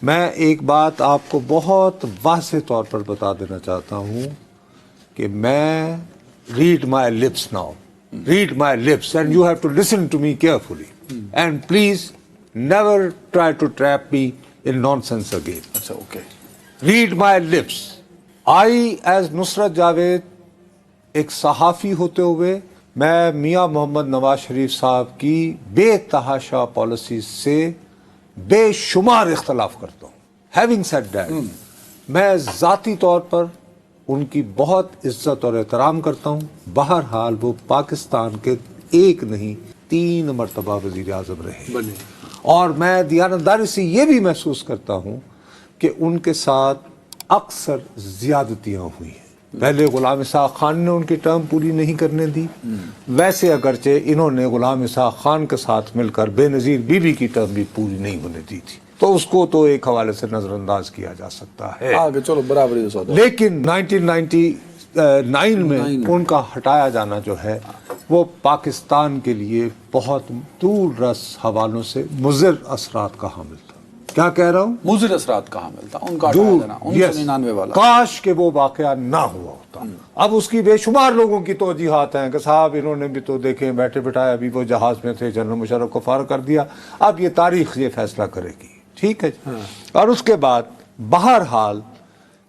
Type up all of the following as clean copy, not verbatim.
میں ایک بات آپ کو بہت واضح طور پر بتا دینا چاہتا ہوں کہ میں read my lips now, read my lips and you have to listen to me carefully and please never try to trap me in nonsense again. اچھا اوکے. Read my lips. آئی ایز نصرت جاوید ایک صحافی ہوتے ہوئے میں میاں محمد نواز شریف صاحب کی بے تحاشا پالیسیز سے بے شمار اختلاف کرتا ہوں. ہیونگ سیڈ دیٹ، میں ذاتی طور پر ان کی بہت عزت اور احترام کرتا ہوں. بہرحال وہ پاکستان کے ایک نہیں 3 مرتبہ وزیر اعظم رہے اور میں دیانتداری سے یہ بھی محسوس کرتا ہوں کہ ان کے ساتھ اکثر زیادتیاں ہوئی ہیں. پہلے غلام اسحاق خان نے ان کی ٹرم پوری نہیں کرنے دی، ویسے اگرچہ انہوں نے غلام اسحاق خان کے ساتھ مل کر بے نظیر بی بی کی ٹرم بھی پوری نہیں ہونے دی تھی، تو اس کو تو ایک حوالے سے نظر انداز کیا جا سکتا ہے. آگے چلو برابری. لیکن 1999 میں ان کا ہٹایا جانا جو ہے وہ پاکستان کے لیے بہت دور رس حوالوں سے مضر اثرات کا حامل تھا. کیا کہہ رہا ہوں؟ مضر اثرات کا حامل تھا ان کا ہٹایا جانا 1999 والا. کاش کہ وہ واقعہ نہ ہوا ہوتا. اب اس کی بے شمار لوگوں کی توجیحات ہیں کہ صاحب انہوں نے بھی تو دیکھیں بیٹھے بٹھائے ابھی وہ جہاز میں تھے، جنرل مشرف کو فارغ کر دیا، اب یہ تاریخ یہ فیصلہ کرے گی. ٹھیک ہے. اور اس کے بعد بہرحال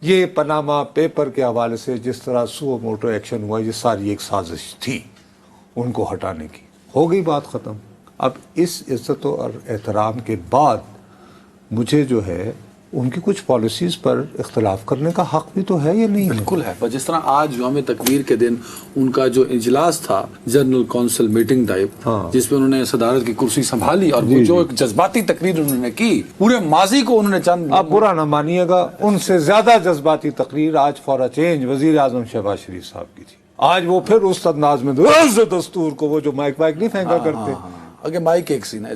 یہ پاناما پیپر کے حوالے سے جس طرح سو موٹو ایکشن ہوا، یہ ساری ایک سازش تھی ان کو ہٹانے کی. ہو گئی بات ختم. اب اس عزت اور احترام کے بعد مجھے جو ہے ان کی کچھ پالیسیز پر اختلاف کرنے کا حق بھی تو ہے یا نہیں؟ بالکل ہے. پر جس طرح آج یوم تکبیر کے دن ان کا جو اجلاس تھا جنرل کونسل میٹنگ ٹائپ، جس میں انہوں نے صدارت کی کرسی سنبھالی اور وہ جو ایک جذباتی تقریر انہوں نے کی، پورے ماضی کو انہوں نے چند، آپ برا نہ مانیے گا، ان سے زیادہ جذباتی تقریر آج فار ا چینج وزیر اعظم شہباز شریف صاحب کی تھی. آج وہ پھر اس انداز میں دستور کو وہ جو مائک نہیں پھینکا کرتے، اگر مائک ایک سی نا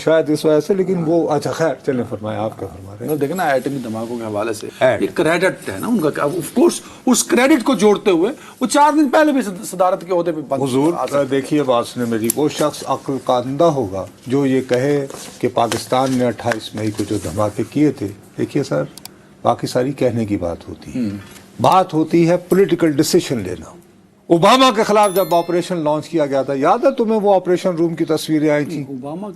شاید اس وجہ سے، لیکن وہ اچھا خیر چلیں فرمائیں آپ کیا فرما رہے ہیں. دیکھیں نا ایٹمی دھماکوں کے حوالے سے یہ کریڈٹ ہے نا ان کا، آف کورس اس کریڈٹ کو جوڑتے ہوئے وہ 4 دن پہلے بھی صدارت کے عہدے پہ حضور دیکھیے بات سنے میری، وہ شخص عقل کا اندھا ہوگا جو یہ کہے کہ پاکستان نے 28 مئی کو جو دھماکے کیے تھے. دیکھیے سر، باقی ساری کہنے کی بات ہوتی ہے، بات ہوتی ہے پولیٹیکل ڈیسیشن لینا. اوباما کے خلاف جب آپریشن لانچ کیا گیا تھا، یاد ہے تمہیں وہ آپریشن روم کی تصویریں آئی تھیں؟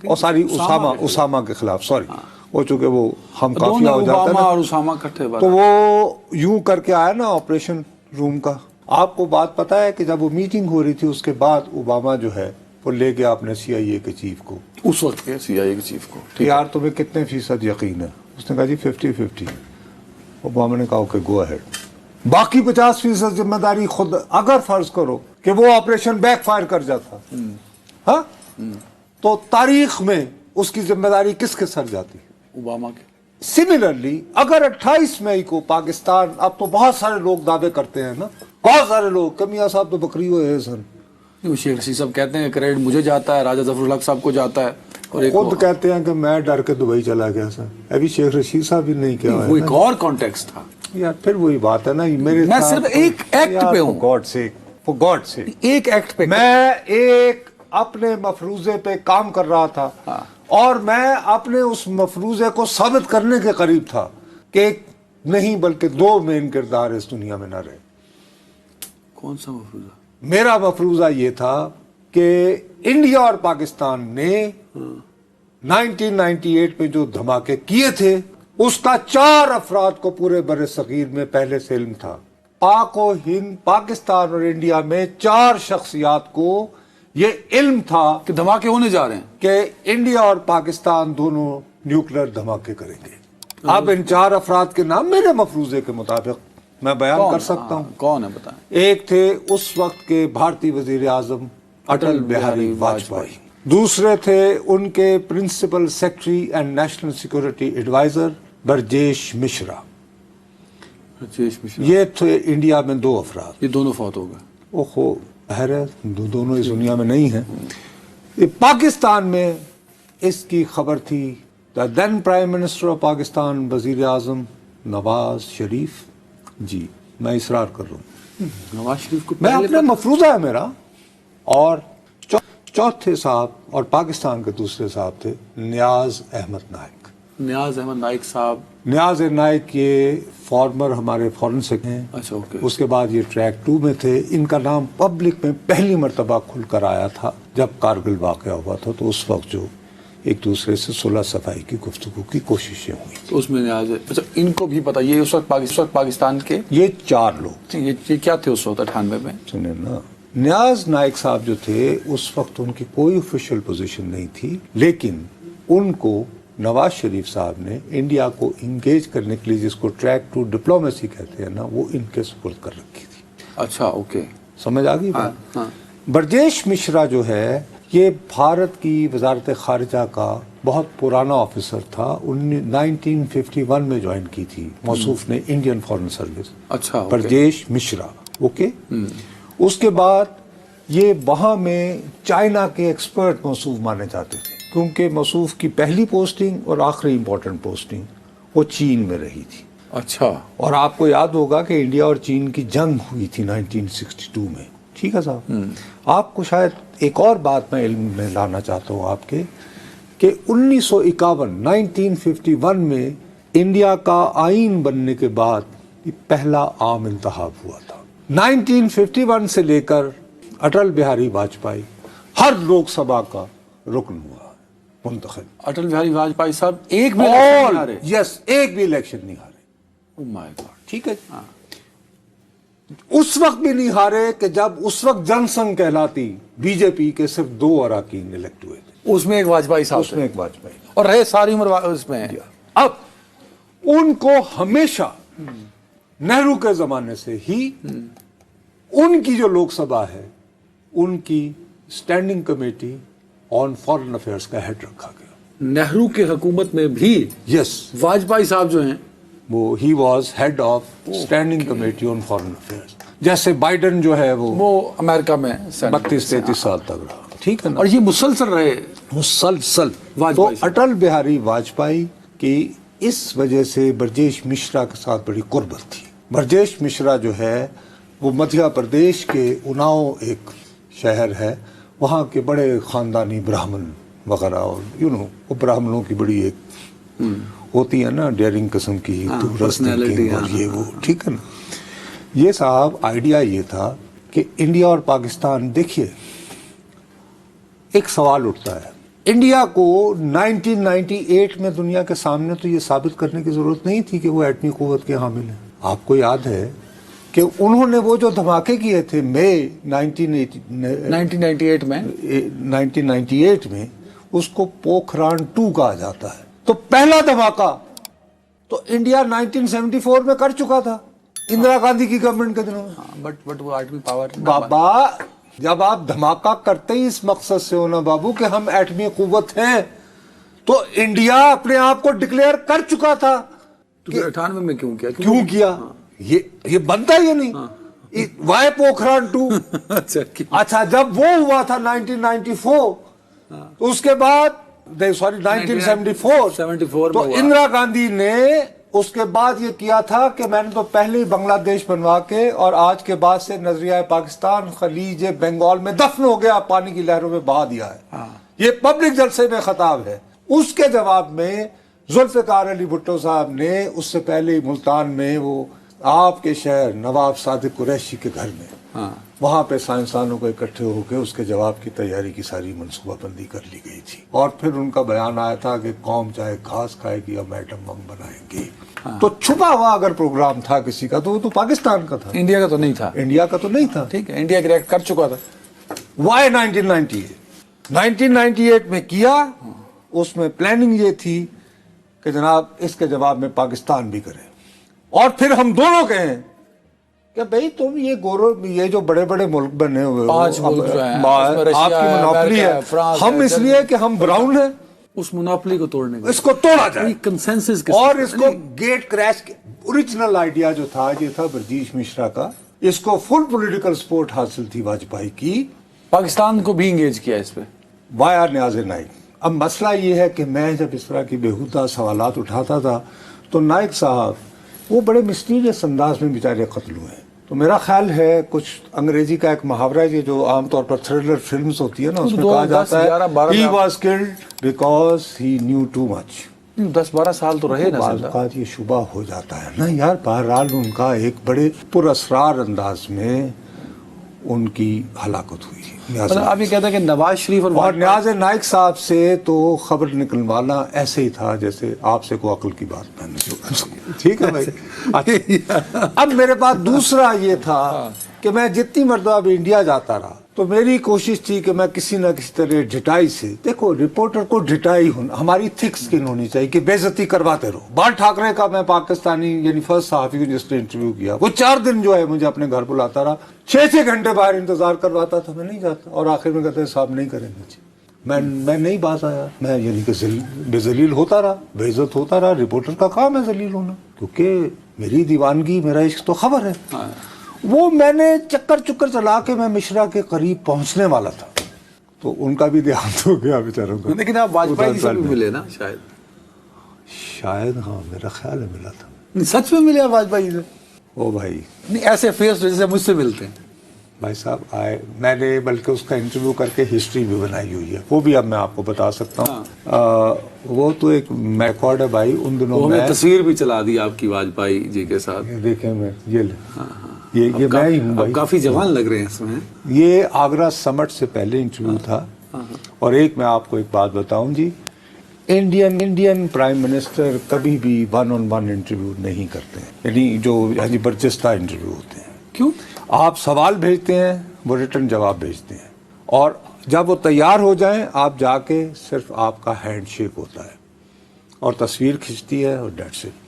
اور ساری اسامہ کے خلاف، سوری وہ چونکہ وہ ہم قافلہ ہو جاتا ہے اور اسامہ کٹھے، تو وہ یوں کر کے آیا نا آپریشن روم کا. آپ کو بات پتہ ہے کہ جب وہ میٹنگ ہو رہی تھی اس کے بعد اوباما جو ہے وہ لے گیا اپنے CIA کے چیف کو، اس وقت کے CIA کے چیف کو، یار تمہیں کتنے فیصد یقین ہے؟ اس نے کہا جی 50-50. اوباما نے کہا اوکے گو اہیڈ. باقی 50% ذمہ داری خود، اگر فرض کرو کہ وہ آپریشن بیک فائر کر جاتا ہاں تو تاریخ میں اس کی ذمہ داری کس کے سر جاتی؟ اوباما کے. سملرلی اگر 28 مئی کو پاکستان، اب تو بہت سارے لوگ دعوے کرتے ہیں نا، بہت سارے لوگ کہ میاں صاحب تو بکری ہوئے سن، شیخ رشید صاحب کہتے ہیں کریڈٹ مجھے جاتا ہے، راجہ ظفر الحق صاحب کو جاتا ہے، اور خود کہتے ہیں کہ میں ڈر کے دبئی چلا گیا سر. ابھی شیخ رشید صاحب بھی نہیں کیا، وہ ایک اور کانٹیکسٹ تھا یار. پھر وہی بات ہے نا، میرے میں صرف ایک ایکٹ پہ ہوں، فور گاڈ سے ایک ایکٹ پہ میں ایک اپنے مفروضے پہ کام کر رہا تھا، اور میں اپنے اس مفروضے کو ثابت کرنے کے قریب تھا کہ ایک نہیں بلکہ 2 مین کردار اس دنیا میں نہ رہے. کون سا مفروضہ؟ میرا مفروضہ یہ تھا کہ انڈیا اور پاکستان نے 1998 میں جو دھماکے کیے تھے اس کا 4 افراد کو پورے بر صغیر میں پہلے سے علم تھا. پاک و ہند، پاکستان اور انڈیا میں 4 شخصیات کو یہ علم تھا کہ دھماکے ہونے جا رہے ہیں، کہ انڈیا اور پاکستان دونوں نیوکلیر دھماکے کریں گے. اب ان 4 افراد کے نام میرے مفروضے کے مطابق میں بیان کر سکتا ہوں. کون ہے بتائیں؟ ایک تھے اس وقت کے بھارتی وزیر اعظم اٹل بہاری واجپئی، دوسرے تھے ان کے principal secretary and national security adviser Brajesh Mishra. یہ تھے انڈیا میں 2 افراد. یہ دونوں فوت ہو گئے. اوہو حیرت، دونوں اس دنیا میں نہیں ہیں. پاکستان میں اس کی خبر تھی دین پرائم منسٹر آف پاکستان وزیر اعظم نواز شریف. جی میں اصرار کر رہا ہوں، نواز شریف کو میں اپنا مفروضہ ہے میرا. اور چوتھے صاحب اور پاکستان کے دوسرے صاحب تھے نیاز احمد نائک. نیاز احمد نائک صاحب. نیاز نائک یہ فارمر ہمارے فورن سے ہیں. اچھا اوکے. اس کے بعد یہ ٹریک 2 میں تھے. ان کا نام پبلک میں پہلی مرتبہ کھل کر آیا تھا جب کارگل واقعہ ہوا تھا. تو اس وقت جو ایک دوسرے سے صلح صفائی کی گفتگو کی کوششیں ہوئی. تو اس میں نیاز. اچھا ان کو بھی پتا, یہ اس وقت پاکستان کے یہ 4 لوگ یہ کیا تھے اس وقت 98 میں؟ سنیں نا, نیاز نائک صاحب جو تھے اس وقت ان کی کوئی آفیشیل پوزیشن نہیں تھی, لیکن ان کو نواز شریف صاحب نے انڈیا کو انگیج کرنے کے لیے, جس کو ٹریک 2 ڈپلومیسی کہتے ہیں نا, وہ ان کے سپرد کر رکھی تھی. اچھا اوکے. سمجھ آ گئی بات؟ ہاں. برجیش مشرا جو ہے یہ بھارت کی وزارت خارجہ کا بہت پرانا آفیسر تھا. 1951 میں جوائن کی تھی موصوف نے انڈین فارن سروس. اچھا برجیش مشرا. اوکے. اس کے بعد یہ وہاں میں چائنا کے ایکسپرٹ موصوف مانے جاتے تھے, کیونکہ موصوف کی پہلی پوسٹنگ اور آخری امپورٹنٹ پوسٹنگ وہ چین میں رہی تھی. اچھا. اور آپ کو یاد ہوگا کہ انڈیا اور چین کی جنگ ہوئی تھی 1962 میں. ٹھیک ہے صاحب. آپ کو شاید ایک اور بات میں علم میں لانا چاہتا ہوں آپ کے, کہ 1951 میں انڈیا کا آئین بننے کے بعد یہ پہلا عام انتخاب ہوا تھا. 1951 سے لے کر اٹل بہاری واجپئی ہر لوک سبھا کا رکن ہوا, منتخب. اٹل بہاری واجپئی صاحب ایک بھی الیکشن نہیں ہارے. یس, ایک بھی الیکشن نہیں ہارے. او مائی گاڈ. ٹھیک ہے. اس وقت بھی نہیں ہارے کہ جب اس وقت جن سنگھ کہلاتی بی جے پی کے صرف 2 اراکین الیکٹ ہوئے تھے. اس میں ایک واجپئی صاحب, اس میں ایک واجپئی, اور رہے ساری عمر اس میں. اب ان کو ہمیشہ نہرو کے زمانے سے ہی ان کی جو لوک سبھا ہے ان کی standing committee on foreign affairs کا ہیڈ رکھا گیا. نہرو کی حکومت میں بھی یس, واجپئی صاحب جو ہیں وہ ہی was head of standing committee on foreign affairs. جیسے بائیڈن جو ہے وہ امریکہ میں 32-33 سال تک رہا. ٹھیک ہے نا. اور یہ مسلسل رہے مسلسل. تو واجپئی صاحب. اٹل بہاری واجپئی کی اس وجہ سے برجیش مشرا کے ساتھ بڑی قربت تھی. برجیش مشرا جو ہے وہ مدھیہ پردیش کے اناؤ ایک شہر ہے, وہاں کے بڑے خاندانی برہمن وغیرہ, اور وہ برہمنوں کی بڑی ایک ہوتی ہے نا ڈیئرنگ قسم کی پرسنالٹی, اور یہ وہ. ٹھیک ہے نا. یہ صاحب آئیڈیا یہ تھا کہ انڈیا اور پاکستان, دیکھیے ایک سوال اٹھتا ہے, انڈیا کو 1998 میں دنیا کے سامنے تو یہ ثابت کرنے کی ضرورت نہیں تھی کہ وہ ایٹمی قوت کے حامل ہیں. آپ کو یاد ہے کہ انہوں نے وہ جو دھماکے کیے تھے مئی 1998 میں 1998 میں, اس کو پوکھران 2 کہا جاتا ہے. تو پہلا دھماکہ تو انڈیا 1974 میں کر چکا تھا اندرا گاندھی کی گورنمنٹ کے دنوں میں. بٹ وہ ایٹمی پاور بابا, جب آپ دھماکہ کرتے ہی اس مقصد سے ہونا بابو کہ ہم ایٹمی قوت ہیں, تو انڈیا اپنے آپ کو ڈکلیئر کر چکا تھا. 98 میں کیوں کیا؟ کیوں کیا؟ یہ بنتا ہی نہیں. وائے پوکھران 2. اچھا, جب وہ ہوا تھا 1994, اس کے بعد سوری 1974 تو اندرا گاندھی نے اس کے بعد یہ کیا تھا کہ میں نے تو پہلے ہی بنگلہ دیش بنوا کے, اور آج کے بعد سے نظریہ پاکستان خلیج بنگال میں دفن ہو گیا, پانی کی لہروں میں بہا دیا ہے. یہ پبلک جلسے میں خطاب ہے. اس کے جواب میں ذوالفقار علی بھٹو صاحب نے اس سے پہلے ملتان میں وہ آپ کے شہر نواب صادق قریشی کے گھر میں وہاں پہ سائنسدانوں کو اکٹھے ہو کے اس کے جواب کی تیاری کی ساری منصوبہ بندی کر لی گئی تھی. اور پھر ان کا بیان آیا تھا کہ قوم چاہے گھاس کھائے گی ہم ایٹم بم بنائیں گے. تو چھپا ہوا اگر پروگرام تھا کسی کا تو وہ تو پاکستان کا تھا, انڈیا کا تو نہیں تھا. انڈیا کا تو نہیں تھا. ٹھیک ہے, انڈیا کریکٹ کر چکا تھا. وائی 1998 میں کیا. اس میں پلاننگ یہ تھی کہ جناب اس کے جواب میں پاکستان بھی کرے, اور پھر ہم دونوں کہیں کہ بھئی تم یہ جو بڑے بڑے ملک بنے ہوئے 5 ملک جو ہیں, آپ کی منوپلی ہے, ہم اس لیے کہ ہم براؤن ہیں, اس منوپلی کو توڑنے اس کو توڑا جائے کنسنسس, اور اس کو گیٹ کریش. اوریجنل آئیڈیا جو تھا یہ تھا برجیش مشرا کا. اس کو فل پولیٹیکل سپورٹ حاصل تھی واجپئی کی. پاکستان کو بھی انگیج کیا اس پہ وایا نیاز نائک. اب مسئلہ یہ ہے کہ میں جب اس طرح کی بےہودہ سوالات اٹھاتا تھا تو نائک صاحب وہ بڑے مسٹیریس انداز میں بیچارے قتل ہوئے. تو میرا خیال ہے کچھ انگریزی کا ایک محاورہ ہے جو عام طور پر تھرلر فلمز ہوتی ہے نا, اس میں کہا جاتا ہے he was killed because he knew too much. 10-12 سال تو رہے نا بعض زندہ. اوقات یہ شبہ ہو جاتا ہے نا یار. بہرحال ان کا ایک بڑے پراسرار انداز میں ان کی ہلاکت ہوئی. مطلب آپ یہ کہتے ہیں کہ نواز شریف اور نیاز نائک صاحب سے تو خبر نکلوانا ایسے ہی تھا جیسے آپ سے کوئی عقل کی بات میں نے. ٹھیک ہے بھائی. اب میرے پاس دوسرا یہ تھا کہ میں جتنی مرتبہ بھی انڈیا جاتا رہا تو میری کوشش تھی کہ میں کسی نہ کسی طرح ڈھٹائی سے, دیکھو رپورٹر کو ڈھٹائی ہونا, ہماری تھک سکن ہونی چاہیے کہ بے عزتی کرواتے رہو. بال ٹھاکرے کا میں پاکستانی یعنی فرسٹ صحافی کو جس نے انٹرویو کیا وہ 4 دن جو ہے مجھے اپنے گھر بلاتا رہا, 6 گھنٹے باہر انتظار کرواتا تھا, میں نہیں جاتا, اور آخر میں کہتے ہیں صاحب نہیں کریں گے. میں نہیں باز آیا, میں یعنی کہ بے ذلیل ہوتا رہا, بے عزت ہوتا رہا. رپورٹر کا کام ہے ذلیل ہونا, کیونکہ میری دیوانگی میرا عشق تو خبر ہے. وہ میں نے چکر چلا کے میں مشرا کے قریب پہنچنے والا تھا تو ان کا بھی دیہانت ہو گیا بیچاروں کا. لیکن آپ واجپئی سے بھی ملے نا شاید ہاں میرا خیال ہے ملا تھا. سچ میں ملے آپ واجپئی سے؟ او بھائی نہیں ایسے فیس جیسے مجھ سے ملتے ہیں. بھائی صاحب آئے, میں نے بلکہ اس کا انٹرویو کر کے ہسٹری بھی بنائی ہوئی ہے, وہ بھی اب میں آپ کو بتا سکتا ہوں. وہ تو ایک میکارڈ ہے بھائی. ان دنوں میں تصویر بھی چلا دی آپ کی واجپئی جی کے ساتھ, دیکھیں میں یہ میں ہی ہوں بھائی. کافی جوان لگ رہے ہیں اس میں. یہ آگرہ سمٹ سے پہلے انٹرویو تھا. اور ایک میں آپ کو ایک بات بتاؤں جی, انڈین پرائم منسٹر کبھی بھی 1-on-1 انٹرویو نہیں کرتے ہیں, یعنی جو برجستہ انٹرویو ہوتے ہیں. کیوں؟ آپ سوال بھیجتے ہیں, وہ ریٹرن جواب بھیجتے ہیں, اور جب وہ تیار ہو جائیں آپ جا کے صرف آپ کا ہینڈ شیک ہوتا ہے اور تصویر کھنچتی ہے اور دیٹس اٹ.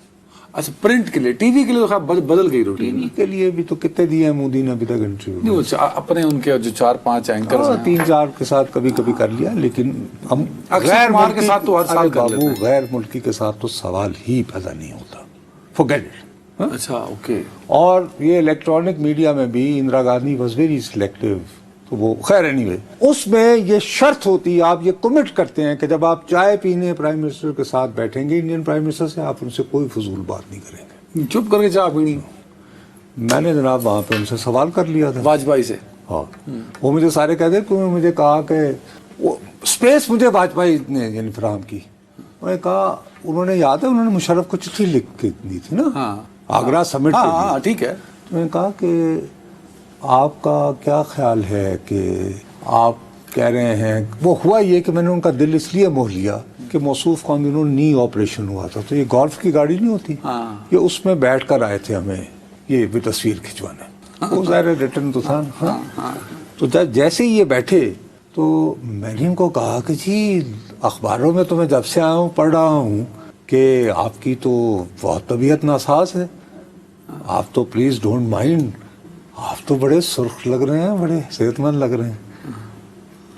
اچھا پرنٹ کے لیے, ٹی وی کے لیے تو بدل گئی روٹین. ٹی وی کے لیے بھی تو کتنے دیے ہیں مودی نے ابھی تک انٹرویو. اپنے ان کے جو 4-5 اینکر 3-4 کے ساتھ کبھی کر لیا, لیکن ہم غیر ملکی کے ساتھ تو ہر سال کر لیتے ہیں. غیر ملکی کے ساتھ تو سوال ہی پیدا نہیں ہوتا. forget it. اچھا اوکے. اور یہ الیکٹرانک میڈیا میں بھی Indira Gandhi was very selective, تو وہ خیر اینی وے اس میں یہ شرط ہوتی ہے, آپ یہ کمٹ کرتے ہیں کہ جب آپ چائے پینے پرائم منسٹر کے ساتھ بیٹھیں گے انڈین پرائم منسٹر سے, آپ ان سے کوئی فضول بات نہیں کریں گے. چپ کر کے چائے پینی. میں نے جناب وہاں پہ ان سے سوال کر لیا تھا واجپئی سے. ہاں وہ مجھے سارے کہتے ہیں, کیونکہ مجھے کہا کہ وہ اسپیس مجھے واجپئی نے یعنی فراہم کی. انہوں نے کہا, انہوں نے یاد ہے انہوں نے مشرف کو چٹھی لکھ کے دی تھی نا آگرہ سمٹ کے. ہاں ٹھیک ہے. میں نے کہا کہ آپ کا کیا خیال ہے کہ آپ کہہ رہے ہیں, وہ ہوا یہ کہ میں نے ان کا دل اس لیے موہ لیا کہ موصوف خان دنوں نی آپریشن ہوا تھا, تو یہ گولف کی گاڑی نہیں ہوتی, یہ اس میں بیٹھ کر آئے تھے ہمیں یہ بھی تصویر کھنچوانے. وہ ظاہر ریٹرن تو تھا. تو جیسے ہی یہ بیٹھے تو میں نے ان کو کہا کہ جی اخباروں میں تو میں جب سے آیا ہوں پڑھ رہا ہوں کہ آپ کی تو بہت طبیعت ناساز ہے, آپ تو پلیز ڈونٹ مائنڈ, آپ تو بڑے سرخ لگ رہے ہیں, بڑے صحت مند لگ رہے ہیں.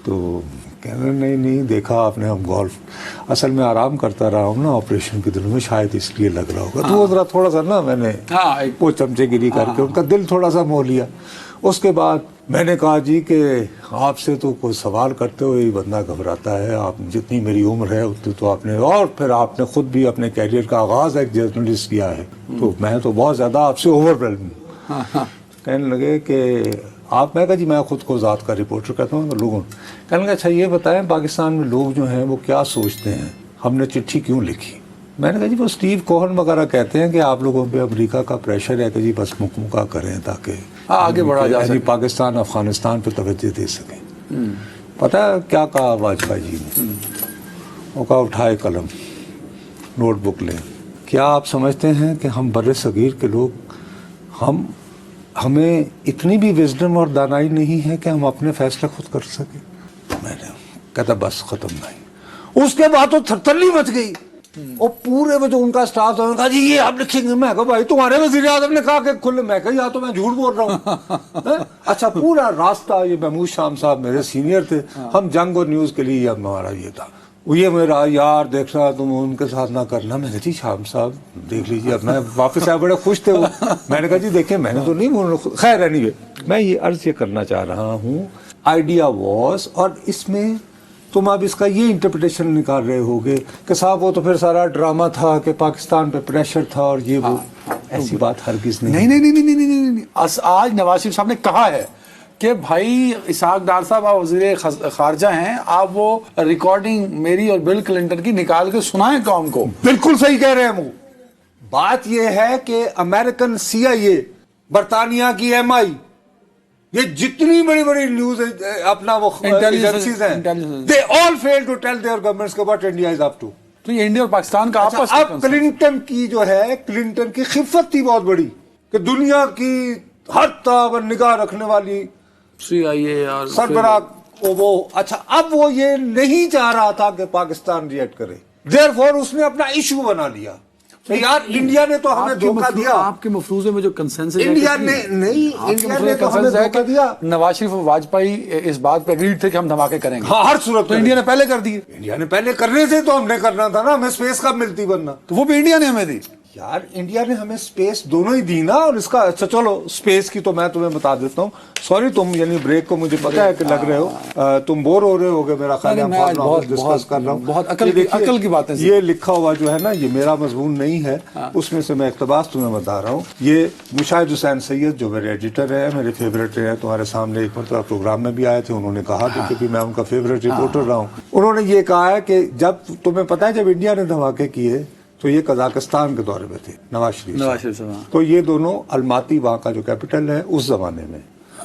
تو کہہ رہے نہیں دیکھا آپ نے, ہم گولف اصل میں آرام کرتا رہا ہوں نا آپریشن کے دنوں میں, شاید اس لیے لگ رہا ہوگا. تو وہ ذرا تھوڑا سا نا میں نے وہ چمچے گیری کر کے ان کا دل تھوڑا سا موہ لیا. اس کے بعد میں نے کہا جی کہ آپ سے تو کوئی سوال کرتے ہوئے ہی بندہ گھبراتا ہے, آپ جتنی میری عمر ہے اتنی تو آپ نے, اور پھر آپ نے خود بھی اپنے کیریئر کا آغاز ایک جرنلسٹ کیا ہے, تو میں تو بہت زیادہ آپ سے اوور ویلم ہوں. کہنے لگے کہ آپ, میں کہا جی میں خود کو ذات کا رپورٹر کہتا ہوں لوگوں. کہنے لگے اچھا یہ بتائیں پاکستان میں لوگ جو ہیں وہ کیا سوچتے ہیں, ہم نے چٹھی کیوں لکھی. میں نے کہا جی وہ اسٹیو کوہن وغیرہ کہتے ہیں کہ آپ لوگوں پہ امریکہ کا پریشر ہے کہ جی بس مکمکہ کریں تاکہ آگے بڑھا جا سکے, پاکستان افغانستان پہ توجہ دے سکیں. پتہ کیا کہا واجپئی جی نے, وہ کہا اٹھائے قلم نوٹ بک لیں. کیا آپ سمجھتے ہیں کہ ہم بر صغیر کے لوگ ہمیں اتنی بھی وزڈم اور دانائی نہیں ہے کہ ہم اپنے فیصلے خود کر سکیں. میں نے کہتا بس ختم نہیں. اس کے بعد تو تھرتھلی مچ گئی, اور پورے وہ جو ان کا سٹاف تھا, کہا جی یہ آپ لکھیں گے. میں کہا بھائی تمہارے وزیر اعظم نے کہا کہ کھلے, میں کہا یا تو میں جھوٹ بول رہا ہوں. اچھا پورا راستہ, یہ محمود شام صاحب میرے سینئر تھے, ہم جنگ اور نیوز کے لیے ہمارا یہ تھا, یہ میرا یار دیکھ رہا تم ان کے ساتھ نہ کرنا. میں نے جی شام صاحب دیکھ لیجیے. اب میں واپس آیا, بڑے خوش تھے وہ. میں نے کہا جی دیکھیں میں نے تو نہیں بول رہا. خیر اینی وے میں یہ عرض یہ کرنا چاہ رہا ہوں, آئیڈیا واز, اور اس میں تم اب اس کا یہ انٹرپریٹیشن نکال رہے ہوگے کہ صاحب وہ تو پھر سارا ڈرامہ تھا کہ پاکستان پہ پریشر تھا اور یہ وہ. ایسی بات ہرگز نہیں. نہیں. آج نواز شریف صاحب نے کہا ہے کہ بھائی اسحاق ڈار صاحب آپ وزیر خارجہ ہیں, آپ وہ ریکارڈنگ میری اور بل کلنٹن کی نکال کے سنائیں قوم کو. بالکل صحیح کہہ رہے ہیں وہ. بات یہ ہے کہ امریکن CIA, برطانیہ کی MI, یہ جتنی بڑی بڑی نیوز اپنا وہ ایجنسیز ہیں, they all fail to tell their governments what India is up to. تو یہ انڈیا اور پاکستان کا آپس اب کلنٹن کی جو ہے, کلنٹن کی خفت تھی بہت بڑی کہ دنیا کی ہر طرح پر نگاہ رکھنے والی CIA اور سربراہ وہ. اچھا, اب وہ یہ نہیں چاہ رہا تھا کہ پاکستان ریئیکٹ کرے, therefore اس نے اپنا ایشو بنا لیا. یار انڈیا نے تو ہمیں دھوکہ دیا. آپ کے مفروضے میں جو کنسنسس انڈیا نے نہیں, انڈیا نے تو ہمیں دھوکہ دیا. نواز شریف اور واجپئی اس بات پہ اگریڈ تھے کہ ہم دھماکے کریں گے. ہاں, ہر صورت تو انڈیا نے پہلے کر دیے. انڈیا نے پہلے کرنے سے تو ہم نے کرنا تھا نا, ہمیں سپیس کب ملتی ورنہ. تو وہ بھی انڈیا نے ہمیں دی. یار انڈیا نے ہمیں سپیس دونوں ہی دی نا. اور اس کا اچھا چلو سپیس کی تو میں تمہیں بتا دیتا ہوں. سوری تم یعنی بریک کو مجھے پتا ہے کہ لگ رہے ہو, تم بور ہو رہے ہوگے میرا خیال ہے. میں ڈسکس کر رہا ہوں, بہت عقل کی باتیں. یہ لکھا ہوا جو ہے نا, یہ میرا مضمون نہیں ہے, اس میں سے میں اقتباس تمہیں بتا رہا ہوں. یہ مشاہد حسین سید جو میرے ایڈیٹر ہیں, میرے فیوریٹ ہیں, تمہارے سامنے ایک مرتبہ پروگرام میں بھی آئے تھے, انہوں نے کہا کہ کیونکہ میں ان کا فیوریٹ رپورٹر رہا ہوں, انہوں نے یہ کہا ہے کہ جب تمہیں پتا ہے جب انڈیا نے دھماکے کیے تو یہ قزاقستان کے دورے میں تھے نواز شریف. تو یہ دونوں الماتی وہاں کا جو کیپٹل ہے اس زمانے میں,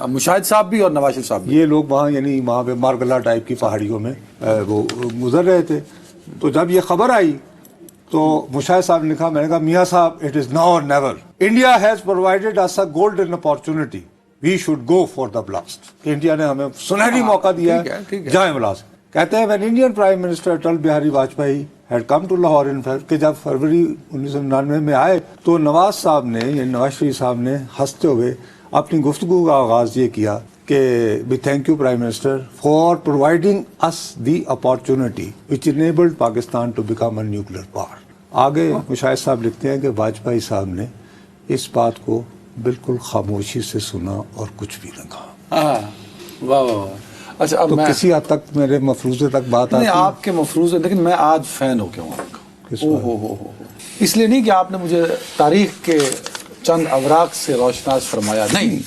مشاہد صاحب بھی اور نواز شریف صاحب بھی, یہ لوگ وہاں یعنی وہاں پہ مارگلا ٹائپ کی پہاڑیوں میں وہ گزر رہے تھے. تو جب یہ خبر آئی تو مشاہد صاحب نے کہا, میں نے کہا میاں صاحب it is now or never, India has provided us a golden opportunity, we should go for the blast. India نے ہمیں سنہری موقع دیا ہے, جائیں بلاسٹ. کہتے ہیں when Indian Prime Minister Atal Bihari Vajpayee had come to Lahore in fact, کہ جب فروری 1999 میں آئے تو نواز صاحب نے یعنی نواز شریف صاحب نے ہنستے ہوئے اپنی گفتگو کا آغاز یہ کیا کہ we thank you Prime Minister for providing us the opportunity which enabled Pakistan to become a nuclear power. آگے مشاہد صاحب لکھتے ہیں کہ واجپئی صاحب نے اس بات کو بالکل خاموشی سے سنا اور کچھ بھی نہ کہا. واہ واہ. اچھا اب تو کسی حد تک میرے مفروضے تک بات آتی ہے. آپ کے مفروضے, لیکن میں آج فین ہو گیا ہوں آپ کا. اس لیے نہیں کہ آپ نے مجھے تاریخ کے چند اوراق سے روشناس فرمایا, نہیں,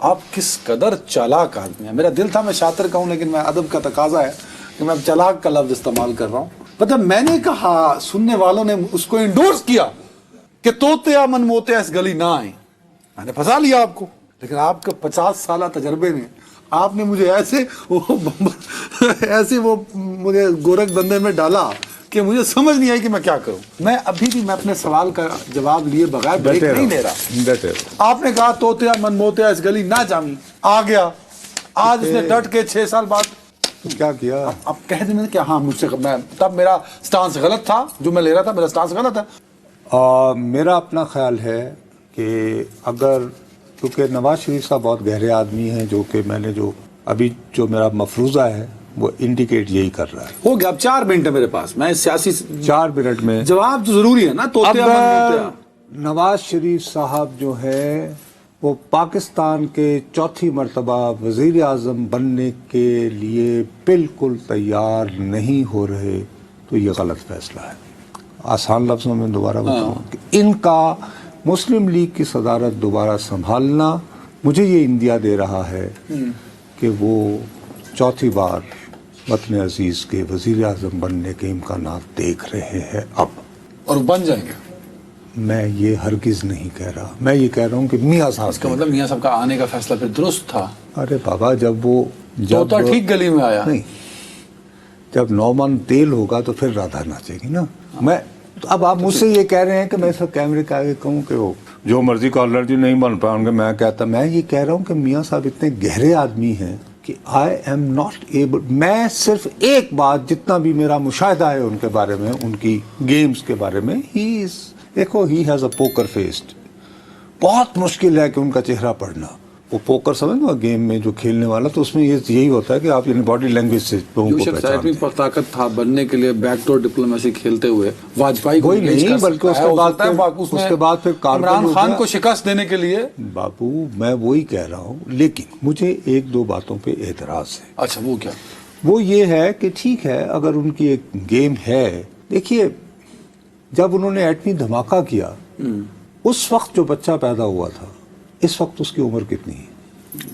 آپ کس قدر چالاک آدمی ہیں. میرا دل تھا میں شاطر کہوں, لیکن میں ادب کا تقاضا ہے کہ میں چالاک کا لفظ استعمال کر رہا ہوں. مطلب میں نے کہا, سننے والوں نے اس کو انڈورس کیا کہ توتیا من موتیا اس گلی نہ آئیں. میں نے پھنسا لیا آپ کو, لیکن آپ کے 50 سالہ تجربے نے آپ نے مجھے ایسے وہ مجھے گورکھ دندے میں ڈالا کہ مجھے سمجھ نہیں آئی کہ میں کیا کروں. میں ابھی بھی میں اپنے سوال کا جواب لیے بغیر بریک نہیں دے رہا. آپ نے کہا توتیا من موتیا اس گلی نہ جامی, آ گیا. آج اس نے ڈٹ کے 6 سال بعد کیا کیا. اب کہہ دیں کہ ہاں مجھ سے, میں تب میرا سٹانس غلط تھا, جو میں لے رہا تھا میرا سٹانس غلط ہے. میرا اپنا خیال ہے کہ اگر, کیونکہ نواز شریف صاحب بہت گہرے آدمی ہیں, جو کہ میں نے جو ابھی جو میرا مفروضہ ہے وہ انڈیکیٹ یہی کر رہا ہے. ہو گیا, اب 4 منٹ ہے میرے پاس, میں سیاسی 4 منٹ میں جواب تو ضروری ہے نا. نواز شریف صاحب جو ہے وہ پاکستان کے چوتھی مرتبہ وزیر اعظم بننے کے لیے بالکل تیار نہیں ہو رہے, تو یہ غلط فیصلہ ہے. آسان لفظوں میں دوبارہ بتاؤں کہ ان کا مسلم لیگ کی صدارت دوبارہ سنبھالنا مجھے یہ اندیا دے رہا ہے کہ وہ چوتھی بار وطن عزیز کے وزیر اعظم بننے کے امکانات دیکھ رہے ہیں اب, اور بن جائیں گے. میں یہ ہرگز نہیں کہہ رہا, میں یہ کہہ رہا ہوں کہ میاں صاحب, اس کا مطلب میاں صاحب کا آنے کا فیصلہ پھر درست تھا. ارے بابا, جب وہ طوطا ٹھیک گلی میں آیا نہیں, جب 9 من تیل ہوگا تو پھر رادھا ناچے گی نا. میں اب آپ مجھ سے یہ کہہ رہے ہیں کہ میں سب کیمرے کے آگے کہوں کہ وہ جو مرضی کالر جی نہیں بن پاؤں گے. میں کہتا, میں یہ کہہ رہا ہوں کہ میاں صاحب اتنے گہرے آدمی ہیں کہ آئی ایم ناٹ ایبل, میں صرف ایک بات جتنا بھی میرا مشاہدہ ہے ان کے بارے میں, ان کی گیمز کے بارے میں, دیکھو ہی ہیز اے پوکر فیسڈ. بہت مشکل ہے کہ ان کا چہرہ پڑھنا. وہ پوکر سمجھ لو گیم میں جو کھیلنے والا, تو اس میں یہی ہوتا ہے کہ آپ یعنی باڈی لینگویج سے لوگوں کو پہچانتے ہیں. طاقت تھا بننے کے لیے بیک ڈور ڈپلومیسی کھیلتے ہوئے واجپئی کوئی نہیں, بلکہ اس کے بعد پھر عمران خان کو شکست دینے کے لیے. بابو میں وہی کہہ رہا ہوں, لیکن مجھے 1-2 باتوں پہ اعتراض ہے. اچھا وہ کیا؟ وہ یہ ہے کہ ٹھیک ہے اگر ان کی ایک گیم ہے, دیکھیے جب انہوں نے ایٹمی دھماکہ کیا اس وقت جو بچہ پیدا ہوا تھا, اس وقت اس کی عمر کتنی ہے؟